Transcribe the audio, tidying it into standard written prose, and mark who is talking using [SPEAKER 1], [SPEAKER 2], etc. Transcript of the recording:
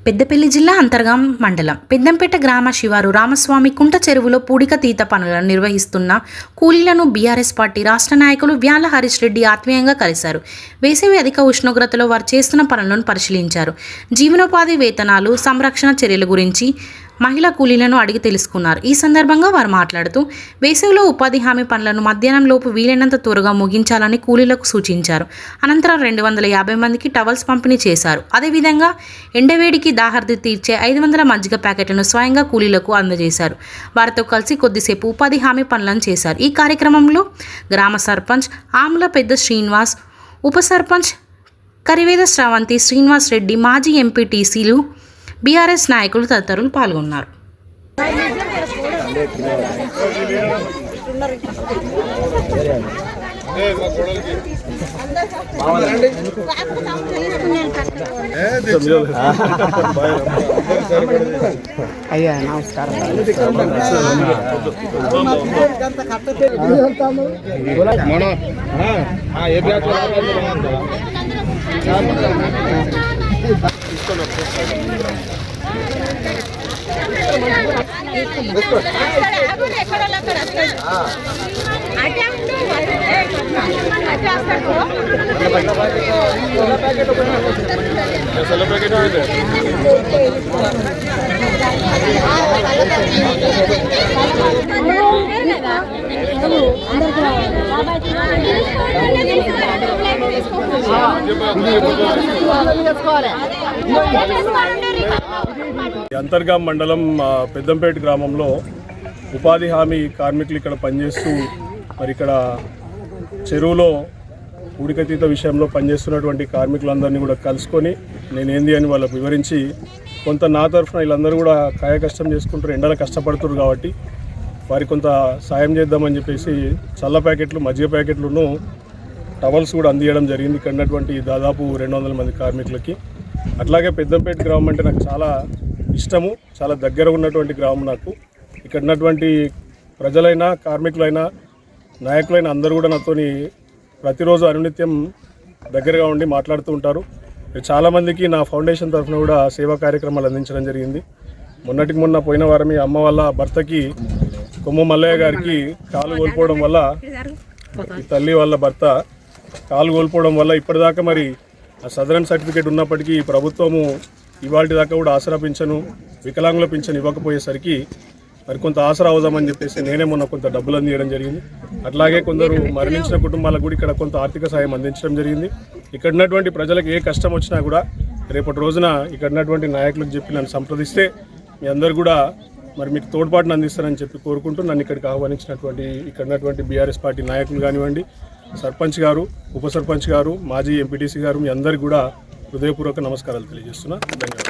[SPEAKER 1] పెద్దపల్లి జిల్లా అంతర్గాం మండలం పెద్దంపేట గ్రామ శివారు రామస్వామి కుంట చెరువులో పూడిక తీత పనులను నిర్వహిస్తున్న కూలీలను బీఆర్ఎస్ పార్టీ రాష్ట్ర నాయకులు వ్యాల హరీష్ రెడ్డి ఆత్మీయంగా కలిశారు. వేసవి అధిక ఉష్ణోగ్రతలో వారు చేస్తున్న పనులను పరిశీలించారు. జీవనోపాధి వేతనాలు, సంరక్షణ చర్యల గురించి మహిళా కూలీలను అడిగి తెలుసుకున్నారు. ఈ సందర్భంగా వారు మాట్లాడుతూ వేసవిలో ఉపాధి హామీ పనులను మధ్యాహ్నం లోపు వీలైనంత త్వరగా ముగించాలని కూలీలకు సూచించారు. అనంతరం 250 మందికి టవల్స్ పంపిణీ చేశారు. అదేవిధంగా ఎండవేడికి దాహర్ది తీర్చే 500 మజ్జిగ ప్యాకెట్లను స్వయంగా కూలీలకు అందజేశారు. వారితో కలిసి కొద్దిసేపు ఉపాధి హామీ పనులను చేశారు. ఈ కార్యక్రమంలో గ్రామ సర్పంచ్ ఆమ్ల పెద్ద శ్రీనివాస్, ఉప సర్పంచ్ కరివేద శ్రావంతి శ్రీనివాస్ రెడ్డి, మాజీ ఎంపీటీసీలు, బీఆర్ఎస్ నాయకులు తదితరులు పాల్గొన్నారు.
[SPEAKER 2] అయ్యా నమస్కారం.
[SPEAKER 3] అంతర్గాం మండలం పెద్దంపేట గ్రామంలో ఉపాధి హామీ కార్మికులు ఇక్కడ పనిచేస్తూ మరి ఇక్కడ చెరువులో ఉడికతీత విషయంలో పనిచేస్తున్నటువంటి కార్మికులందరినీ కూడా కలుసుకొని నేనేంది అని వాళ్ళకు వివరించి కొంత నా తరఫున వీళ్ళందరూ కూడా కాయకష్టం చేసుకుంటారు, ఎండలు కష్టపడుతున్నారు కాబట్టి వారికి కొంత సాయం చేద్దామని చెప్పేసి చల్ల ప్యాకెట్లు, మజ్జిగ ప్యాకెట్లను, టవల్స్ కూడా అందియడం జరిగింది ఇక్కడ ఉన్నటువంటి దాదాపు 200 మంది కార్మికులకి. అట్లాగే పెద్దంపేట గ్రామం అంటే నాకు చాలా ఇష్టము, చాలా దగ్గర ఉన్నటువంటి గ్రామం నాకు. ఇక్కడ ఉన్నటువంటి ప్రజలైనా, కార్మికులైనా, నాయకులైనా అందరూ కూడా నాతోని ప్రతిరోజు అనునిత్యం దగ్గరగా ఉండి మాట్లాడుతూ ఉంటారు. చాలామందికి నా ఫౌండేషన్ తరఫున కూడా సేవా కార్యక్రమాలు అందించడం జరిగింది. మొన్నటికి మొన్న పోయిన వారమే అమ్మ వాళ్ళ భర్తకి, కొమ్మ మల్లయ్య గారికి కాలు కోల్పోవడం వల్ల, ఈ తల్లి వాళ్ళ భర్త కాలు కోల్పోవడం వల్ల ఇప్పటిదాకా మరి ఆ సదరన్ సర్టిఫికేట్ ఉన్నప్పటికీ ప్రభుత్వము ఇవాళ దాకా కూడా ఆసరా పింఛను, వికలాంగుల పింఛను ఇవ్వకపోయేసరికి మరి కొంత ఆసరా అవుదామని చెప్పేసి నేనే మొన్న కొంత డబ్బులు అందించడం జరిగింది. అట్లాగే కొందరు మరణించిన కుటుంబాలకు కూడా ఇక్కడ కొంత ఆర్థిక సాయం అందించడం జరిగింది. ఇక్కడ ఉన్నటువంటి ప్రజలకు ఏ కష్టం వచ్చినా కూడా రేపటి రోజున ఇక్కడ ఉన్నటువంటి నాయకులకు చెప్పి నన్ను సంప్రదిస్తే మీ అందరు కూడా మరి మీకు తోడ్పాటును అందిస్తారని చెప్పి కోరుకుంటూ నన్ను ఇక్కడికి ఆహ్వానించినటువంటి ఇక్కడ ఉన్నటువంటి బీఆర్ఎస్ పార్టీ నాయకులు కానివ్వండి, సర్పంచ్ గారు, ఉప సర్పంచ్ గారు, మాజీ ఎంపీటీసీ గారు, మీ అందరికీ కూడా హృదయపూర్వక నమస్కారాలు తెలియజేస్తున్నా. ధన్యవాదాలు.